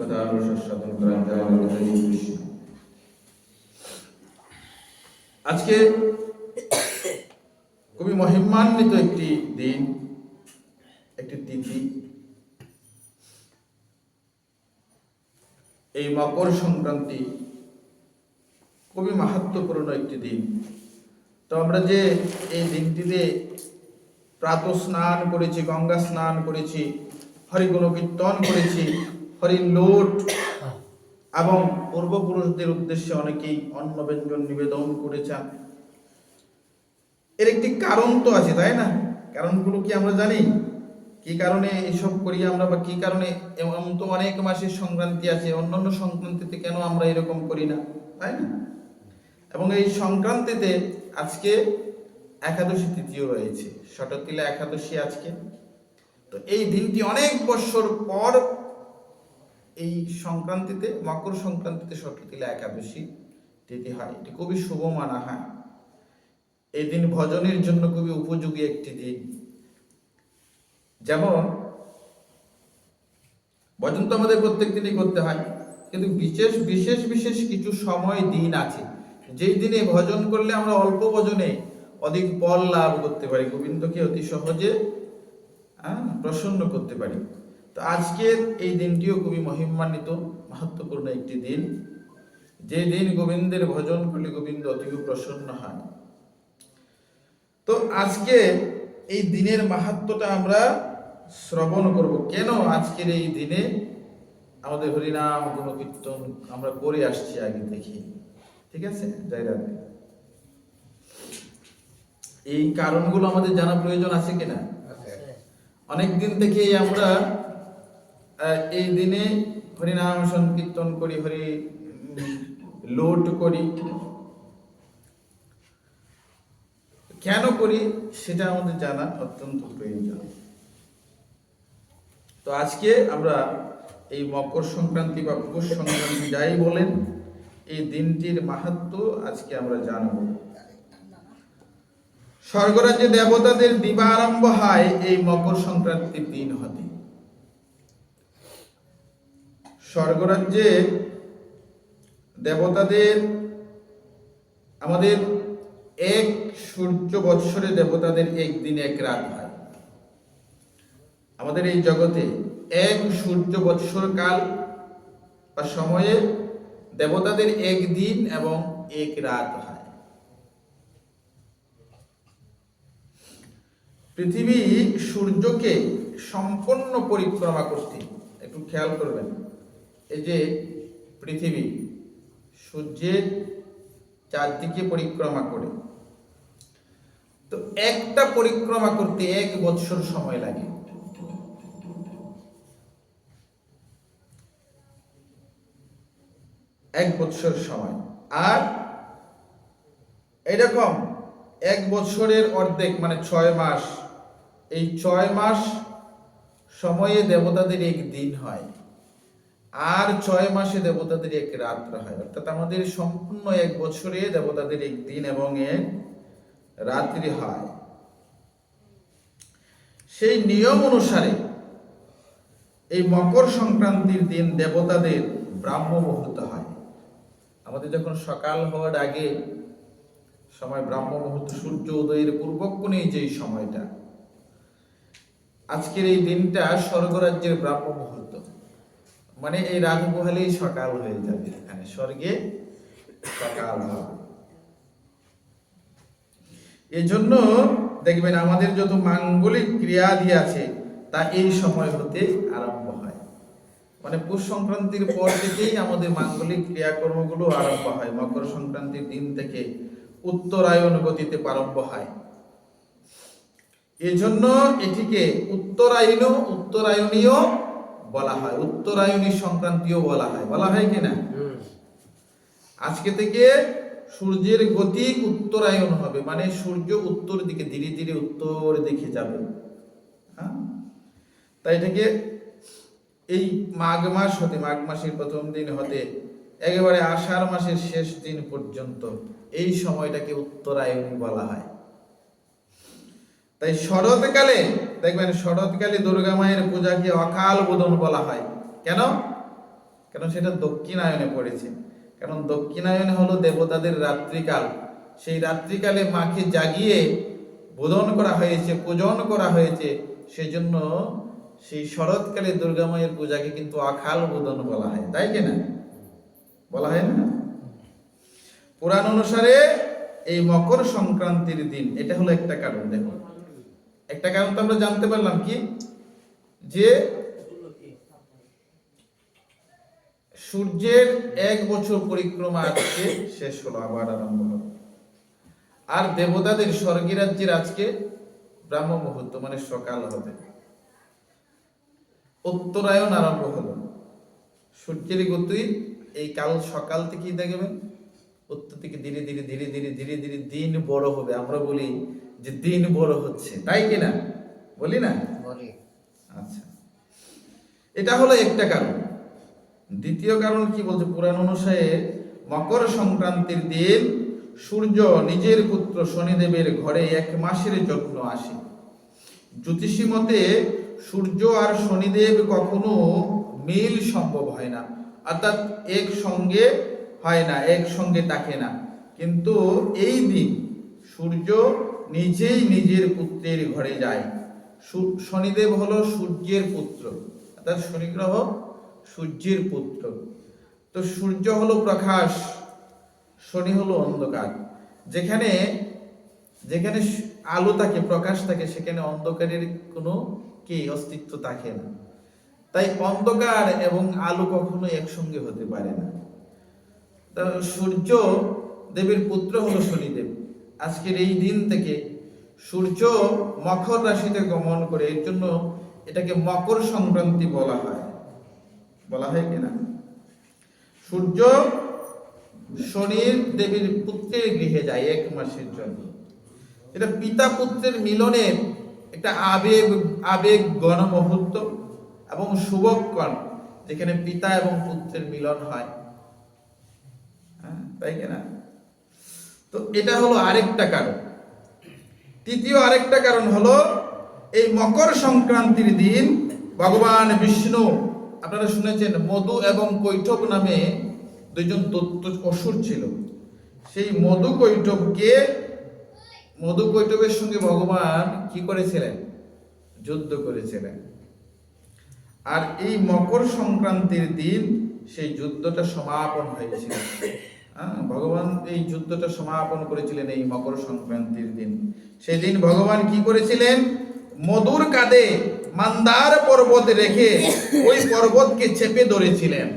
সদা সাধন করা যায়। আজকে খুবই মহিমান্বিত একটি দিন, একটি তিথি, এই মকর সংক্রান্তি খুবই মাহাত্ম্যপূর্ণ একটি দিন। তো আমরা যে এই দিনটিতে প্রাতঃ স্নান করেছি, গঙ্গা স্নান করেছি, হরিগুণ কীর্তন করেছি, হরি লোট এবং পূর্বপুরুষদের উদ্দেশ্যে অনেকেই অন্ন ব্যঞ্জন নিবেদন করেছেন। এর একটি কারণ তো আছে, তাই না? কারণগুলো কি আমরা জানি? কি কারণে এসব করি আমরা, বা কি কারণে? এমন তো অনেক মাসের সংক্রান্তি আছে, অন্যান্য সংক্রান্তিতে কেন আমরা এরকম করি না, তাই না? এবং এই সংক্রান্তিতে আজকে একাদশী তিথিও রয়েছে, ষটতিলা একাদশী আজকে। তো এই দিনটি অনেক বছর পর এই সংক্রান্তিতে, মকর সংক্রান্তিতে ষটতিলা একাদশী তিথি হয়। এটি খুবই শুভ মানা হয়। এই দিন ভজনের জন্য খুবই উপযোগী একটি দিন। যেমন ভজন তো আমাদের প্রত্যেক দিনই করতে হয়, কিন্তু বিশেষ বিশেষ বিশেষ কিছু সময় দিন আছে যেই দিনে ভজন করলে আমরা অল্প ভজনে অধিক ফল লাভ করতে পারি, গোবিন্দকে অতি সহজে প্রসন্ন করতে পারি। তো আজকের এই দিনটিও খুবই মহিমান্বিত, মাহাত্ম্যপূর্ণ একটি দিন, যে দিন গোবিন্দের ভজন করলে গোবিন্দ অতি প্রসন্ন হয়। তো আজকে এই দিনের মাহাত্ম্যটা আমরা শ্রবণ করব। কেন আজকের এই দিনে আমাদের হরিনাম গুণকীর্তন আমরা করে আসছি আগে দেখি, ঠিক আছে? জয় রাধে। এই কারণগুলো আমাদের জানা প্রয়োজন আছে কিনা? অনেক দিন থেকেই আমরা এই দিনে হরিনাম সংকীর্তন করি, হরি লোট করি। কেন করি সেটা আমাদের জানা অত্যন্ত প্রয়োজন। তো আজকে আমরা এই মকর সংক্রান্তি বা পৌষ সংক্রান্তি যাই বলেন, এই দিনটির মাহাত্ম্য আজকে আমরা জানব। স্বর্গরাজ্যে দেবতাদের দিবারম্ভ হয় এই মকর সংক্রান্তির দিন হতে। স্বর্গরাজ্যে দেবতাদের, আমাদের এক সূর্য বৎসরে দেবতাদের একদিন এক রাত হয়। আমাদের এই জগতে এক সূর্য বৎসর কাল বা সময়ে দেবতাদের এক দিন এবং এক রাত হয়। পৃথিবী সূর্যকে সম্পূর্ণ পরিক্রমা করতে, একটু খেয়াল করবেন, এই যে পৃথিবী সূর্যের চারদিকে পরিক্রমা করে, তো একটা পরিক্রমা করতে 1 বৎসর সময় লাগে। এক বৎসর সময়। আর এরকম 1 বৎসরের অর্ধেক মানে 6 মাস, এই 6 মাস সময়ে দেবতাদের এক দিন হয়, আর 6 মাসে দেবতাদের এক রাত্র হয়। অর্থাৎ আমাদের সম্পূর্ণ 1 বছরে দেবতাদের এক দিন এবং এক রাত্রি হয়। সেই নিয়ম অনুসারে এই মকর সংক্রান্তির দিন দেবতাদের ব্রাহ্ম মুহূর্ত হয়। আমাদের যখন সকাল হওয়ার আগে সময় ব্রাহ্ম মুহূর্ত, সূর্য উদয়ের পূর্বক্ষণে যেই সময়টা, আজকের এই দিনটা স্বর্গরাজ্যের ব্রাহ্ম মুহূর্ত। মানে এই রাত পোহালেই সকাল হয়ে যাবে, এখানে স্বর্গে সকাল হবে। এজন্য দেখবেন আমাদের যত মাঙ্গলিক ক্রিয়াদি আছে তা এই সময় হতে আরম্ভ হয়। মানে পৌষ সংক্রান্তির পর থেকেই আমাদের মাঙ্গলিক ক্রিয়াকর্মগুলো আরম্ভ হয়। মকর সংক্রান্তির দিন থেকে উত্তরায়ণ গতিতে প্রারম্ভ হয়। এজন্য এটিকে উত্তরায়ণীয় বলা হয়, উত্তরায়ণী সংক্রান্তিও বলা হয়। বলা হয় কিনা? আজকে থেকে সূর্যের গতি উত্তরায়ণ হবে, মানে সূর্য উত্তর দিকে ধীরে ধীরে উত্তর দিকে যাবে। তাই এটাকে এই মাঘ মাস হতে, মাঘ মাসের প্রথম দিন হতে একেবারে আষাঢ় মাসের শেষ দিন পর্যন্ত এই সময়টাকে উত্তরায়ণী বলা হয়। তাই শরৎকালে দেখবেন, শরৎকালে দুর্গা মায়ের পূজাকে অকাল বোধন বলা হয়। কেন? কারণ সেটা দক্ষিণায়নে পড়েছে। কারণ দক্ষিণায়নে হলো দেবতাদের রাত্রিকাল, সেই রাত্রিকালে মাকে জাগিয়ে বোধন করা হয়েছে, পূজন করা হয়েছে। সেই জন্য সেই শরৎকালে দুর্গা মায়ের পূজাকে কিন্তু আখাল বোধন বলা হয়, তাই কিনা? বলা হয় না? পুরাণ অনুসারে এই মকর সংক্রান্তির দিন, এটা হলো একটা কারণ। দেখো, একটা কারণ তো আমরা জানতে পারলাম কি, যে সূর্যের 1 বছর পরিক্রমা আজকে শেষ হলো, আবার আরম্ভ হলো। আর দেবতাদের স্বর্গরাজ্যের আজকে ব্রাহ্ম মুহূর্ত, মানে সকাল হবে, উত্তরায়ণ আরম্ভ হলো। সূর্যের গতি এই কাল সকাল থেকেই দেখবেন উত্তর থেকে ধীরে ধীরে ধীরে ধীরে ধীরে ধীরে দিন বড় হবে। আমরা বলি যে দিন বড় হচ্ছে, তাই কিনা? বলি না? আচ্ছা, এটা হলো একটা কারণ। দ্বিতীয় কারণ কি বলছে পুরাণ অনুসারে, মকর সংক্রান্তির দিন সূর্য নিজের পুত্র শনিদেবের ঘরে 1 মাসের জন্য আসে। জ্যোতিষী মতে সূর্য আর শনিদেব কখনো মিল সম্ভব হয় না, অর্থাৎ একসঙ্গে হয় না, একসঙ্গে থাকে না। কিন্তু এই দিন সূর্য নিজেই নিজের পুত্রের ঘরে যায়। শনিদেব হলো সূর্যের পুত্র, অর্থাৎ শনি গ্রহ সূর্যের পুত্র। তো সূর্য হলো প্রকাশ, শনি হলো অন্ধকার। যেখানে যেখানে আলো থাকে, প্রকাশ থাকে, সেখানে অন্ধকারের কোনো কি অস্তিত্ব থাকে না। তাই অন্ধকার এবং আলো কখনো একসঙ্গে হতে পারে না। সূর্য দেবের পুত্র হলো শনিদেব। আজকের এই দিন থেকে সূর্য মকর রাশিতে গমন করে, এর জন্য এটাকে মকর সংক্রান্তি বলা হয়। বলা হয় কিনা? সূর্য শনির দেবীর পুত্রের গৃহে যায় 1 মাসের জন্য। এটা পিতা পুত্রের মিলনের একটা আবেগ গণ মুহূর্ত এবং শুভক্ষণ, যেখানে পিতা এবং পুত্রের মিলন হয়, তাই কিনা? তো এটা হলো আরেকটা কারণ। তৃতীয় আরেকটা কারণ হলো, এই মকর সংক্রান্তির দিন ভগবান বিষ্ণু, আপনারা শুনেছেন মধু এবং কৈঠব নামে 2 জন দৈত্য অসুর ছিল। সেই মধু কৈঠবের সঙ্গে ভগবান কি করেছিলেন? যুদ্ধ করেছিলেন। আর এই মকর সংক্রান্তির দিন সেই যুদ্ধটা সমাপন হয়েছিল। ভগবান এই যুদ্ধটা সমাপন করেছিলেন এই মকর সংক্রান্তির দিন। সেই দিন ভগবান কি করেছিলেন? মধুর কাঁধে মান্দার পর্বত রেখে ওই পর্বতকে চেপে ধরেছিলেন।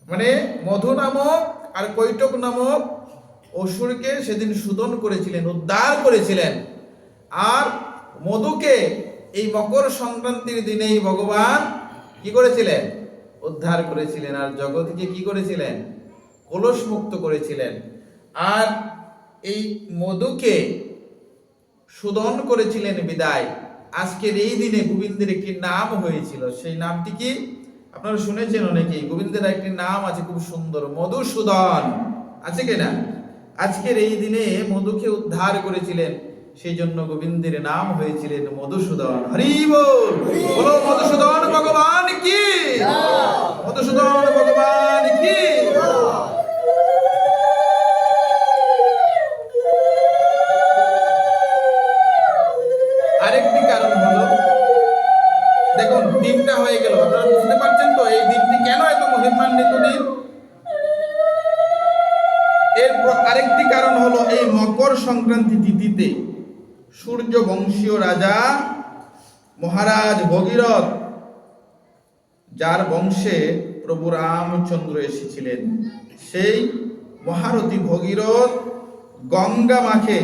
মানে মধু নামক আর কৈটব নামক অসুরকে সেদিন শোধন করেছিলেন, উদ্ধার করেছিলেন। আর মধুকে এই মকর সংক্রান্তির দিনেই ভগবান কি করেছিলেন? উদ্ধার করেছিলেন। আর জগৎকে কি করেছিলেন? কলস মুক্ত করেছিলেন। আর এই মধুকে শোধন করেছিলেন বিদায় আজকের এই দিনে গোবিন্দের একটি নাম হয়েছিল। সেই নামটি কি আপনারা শুনেছেন অনেকেই? গোবিন্দের একটি নাম আছে খুব সুন্দর, মধুসূদন, আছে কিনা? আজকের এই দিনে মধুকে উদ্ধার করেছিলেন, সেই জন্য গোবিন্দের নাম হয়েছিলেন মধুসূদন। হরি বল, বলো মধুসূদন ভগবান কি, মধুসূদন ভগবান কি। আরেকটি কারণ হলো, দেখুন দিনটা হয়ে গেল, আপনারা বুঝতে পারছেন তো এই দিনটি কেন এত মহিমান্বিত দিন? এরপর আরেকটি কারণ হলো, এই মকর সংক্রান্তি তিথিতে সূর্য বংশীয় রাজা মহারাজ ভগীরথ, যার বংশে প্রভু রামচন্দ্র এসেছিলেন, সেই মহারথী ভগীরথ গঙ্গা মাখে।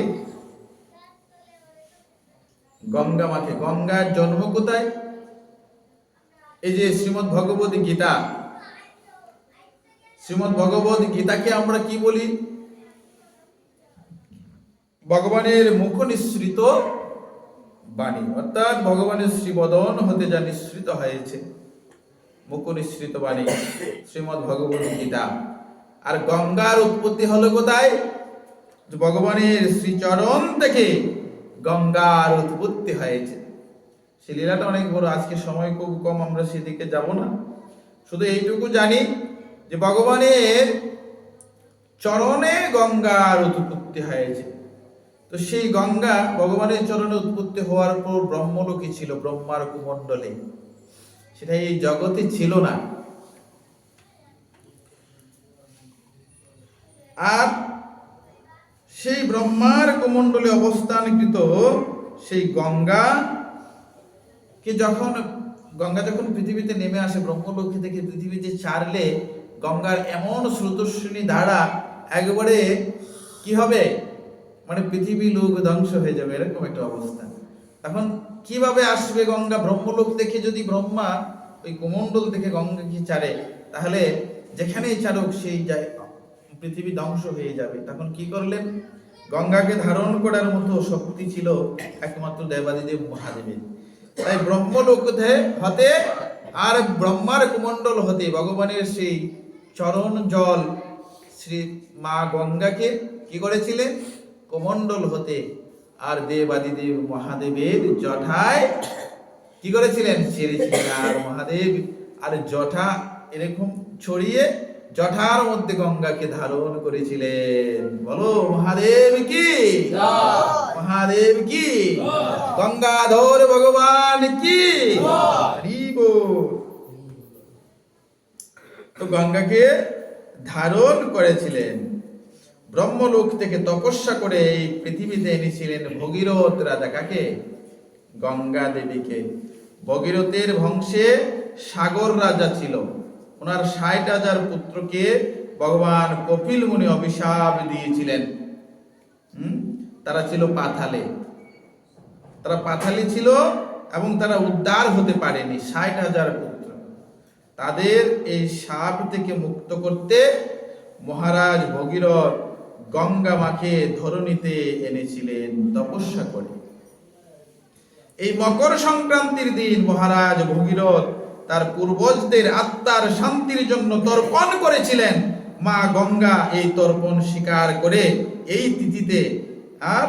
গঙ্গার জন্ম কোথায়? এই যে শ্রীমদ্ ভগবত গীতা, শ্রীমদ্ ভগবত গীতাকে আমরা কি বলি? ভগবানের মুখ নিঃসৃত বাণী, অর্থাৎ ভগবানের শ্রীবদন হতে যা নিঃসৃত হয়েছে, মুখ নিঃসৃত বাণী শ্রীমদ্ ভগবত গীতা। আর গঙ্গার উৎপত্তি হলো কোথায়? ভগবানের শ্রীচরণ থেকে গঙ্গার উৎপত্তি হয়েছে। সেই লীলাটা অনেক বড়, আজকে সময় খুব কম, আমরা সেদিকে যাব না। শুধু এইটুকু জানি যে ভগবানের চরণে গঙ্গার উৎপত্তি হয়েছে। তো সেই গঙ্গা ভগবানের চরণে উৎপত্তি হওয়ার পর ব্রহ্মলোকে ছিল, ব্রহ্মার কুমণ্ডলে, সেটা এই জগতে ছিল না। আর সেই ব্রহ্মার কুমণ্ডলে অবস্থানকৃত সেই গঙ্গা যখন পৃথিবীতে নেমে আসে, ব্রহ্মলোকে থেকে পৃথিবীতে ছাড়লে গঙ্গার এমন স্রোতস্বিনী ধারা একবারে কি হবে, মানে পৃথিবী লোক ধ্বংস হয়ে যাবে, এরকম একটা অবস্থা। তখন কিভাবে আসবে গঙ্গা? ব্রহ্মলোক থেকে যদি ব্রহ্মা ওই কুমণ্ডল থেকে গঙ্গাকে ছাড়ে, তাহলে যেখানেই ছাড়ুক সেই পৃথিবী ধ্বংস হয়ে যাবে। তখন কি করলেন? গঙ্গাকে ধারণ করার মতো শক্তি ছিল একমাত্র দেবাদিদেব মহাদেবের। তাই ব্রহ্মলোক হতে আর ব্রহ্মার কুমণ্ডল হতে ভগবানের সেই চরণ জল শ্রী মা গঙ্গাকে কি করেছিলেন? কুমণ্ডল হতে আর দেবাদিদেব মহাদেবের জটায় কি করেছিলেন? ছেড়েছিলেন। আর মহাদেব আর জটা এরকম ছড়িয়ে জটার মধ্যে গঙ্গাকে ধারণ করেছিলেন। বলো মহাদেব কি, মহাদেব কি, গঙ্গাধর ভগবান কি। তো গঙ্গাকে ধারণ করেছিলেন, ব্রহ্মলোক থেকে তপস্যা করে এই পৃথিবীতে এনেছিলেন ভগীরথ রাজা। কাকে? গঙ্গা দেবীকে। ভগীরথের বংশে সাগর রাজা ছিল। ওনার 60,000 পুত্রকে ভগবান কপিল মুনি অভিশাপ দিয়েছিলেন। তারা ছিল পাতালে, তারা পাতালি ছিল এবং তারা উদ্ধার হতে পারেনি। 60,000 পুত্র, তাদের এই শাপ থেকে মুক্ত করতে মহারাজ ভগীরথ গঙ্গা মাকে ধরণীতে এনেছিলেন তপস্যা করে। এই মকর সংক্রান্তির দিন মহারাজ ভগীরথ তার পূর্বজদের আত্মার শান্তির জন্য তর্পণ করেছিলেন। মা গঙ্গা এই তর্পণ স্বীকার করে এই তিথিতে আর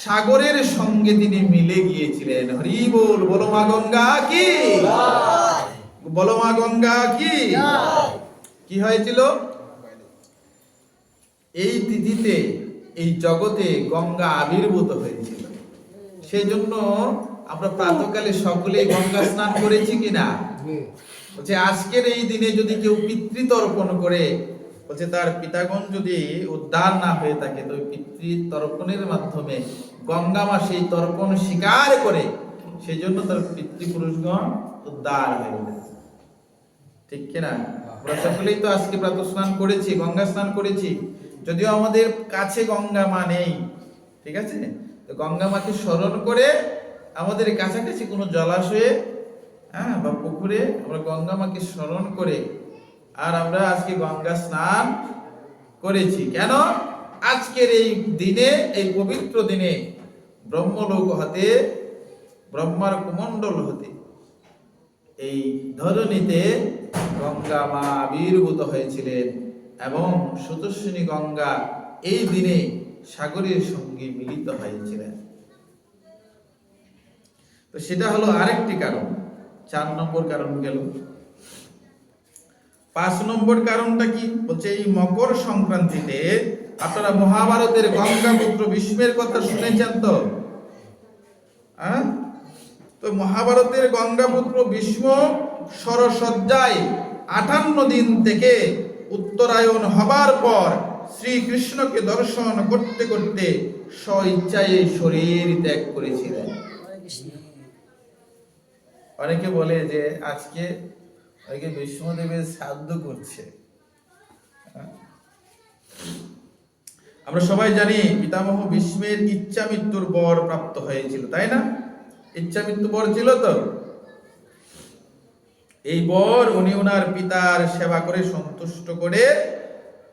সাগরের সঙ্গে তিনি মিলে গিয়েছিলেন। হরি বল। বলো মা গঙ্গা কি, বলো মা গঙ্গা কি। কি হয়েছিল? এই তিথিতে এই জগতে গঙ্গা আবির্ভূত হয়েছিল। সেই জন্য আমরা প্রাতঃকালে সকলেই গঙ্গা স্নান করেছি কিনা? বলছে আজকের এই দিনে যদি কেউ পিতৃতর্পণ করে, বলছে তার পিতাগণ যদি উদ্ধার না হয়ে থাকে, তো পিতৃতর্পণের মাধ্যমে গঙ্গা মা সেই তর্পণ স্বীকার করে, সেই জন্য তার পিতৃপুরুষগণ উদ্ধার হয়ে গেছে। ঠিক কিনা? আমরা সকলেই তো আজকে প্রাতঃ স্নান করেছি, গঙ্গা স্নান করেছি, যদিও আমাদের কাছে গঙ্গা মা নেই। ঠিক আছে, তো গঙ্গা মাকে স্মরণ করে আমাদের কাছাকাছি কোনো জলাশয়ে বা পুকুরে আমরা গঙ্গা মাকে স্মরণ করে আর আমরা আজকে গঙ্গা স্নান করেছি। কেন? আজকের এই দিনে, এই পবিত্র দিনে ব্রহ্মলোক হতে, ব্রহ্মার কুমণ্ডল হতে এই ধরণীতে গঙ্গা মা আবির্ভূত হয়েছিলেন এবং স্রোতস্বিনী গঙ্গা এই দিনে সাগরের সঙ্গে মিলিত হয়েছিলেন। তো সেটা হলো আরেকটি কারণ। 4 নম্বর কারণ গেল। 5 নম্বর কারণটা কি? বলছে এই মকর সংক্রান্তিতে আপনারা মহাভারতের গঙ্গা পুত্র ভীষ্মের কথা শুনেছেন তো? তো মহাভারতের গঙ্গা পুত্র ভীষ্ম সরসজ্জায় 58 দিন থেকে উত্তরায়ণ হবার পর শ্রীকৃষ্ণকে দর্শন করতে করতে স্বইচ্ছায় শরীর ত্যাগ করেছিলেন। অনেকে বলে যে আজকে ভীষ্মদেবের শ্রাদ্ধ করছে। আমরা সবাই জানি পিতামহ ভীষ্মের ইচ্ছা মৃত্যুর বর প্রাপ্ত হয়েছিল, তাই না? ইচ্ছা মৃত্যু বর ছিল তো। এই বর উনি ওনার পিতার সেবা করে সন্তুষ্ট করে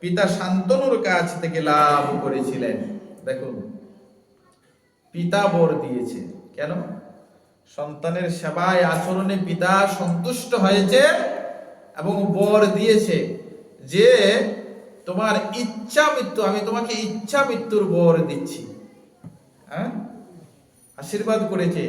পিতা শান্তনুর কাছ থেকে লাভ করেছিলেন। দেখুন, পিতা বর দিয়েছে কেন? সন্তানের সেবায় আচরণে পিতা সন্তুষ্ট হয়েছে এবং বর দিয়েছে যে তোমার ইচ্ছা মৃত্যু, আমি তোমাকে ইচ্ছা মৃত্যুর বর দিচ্ছি। আশীর্বাদ করেছে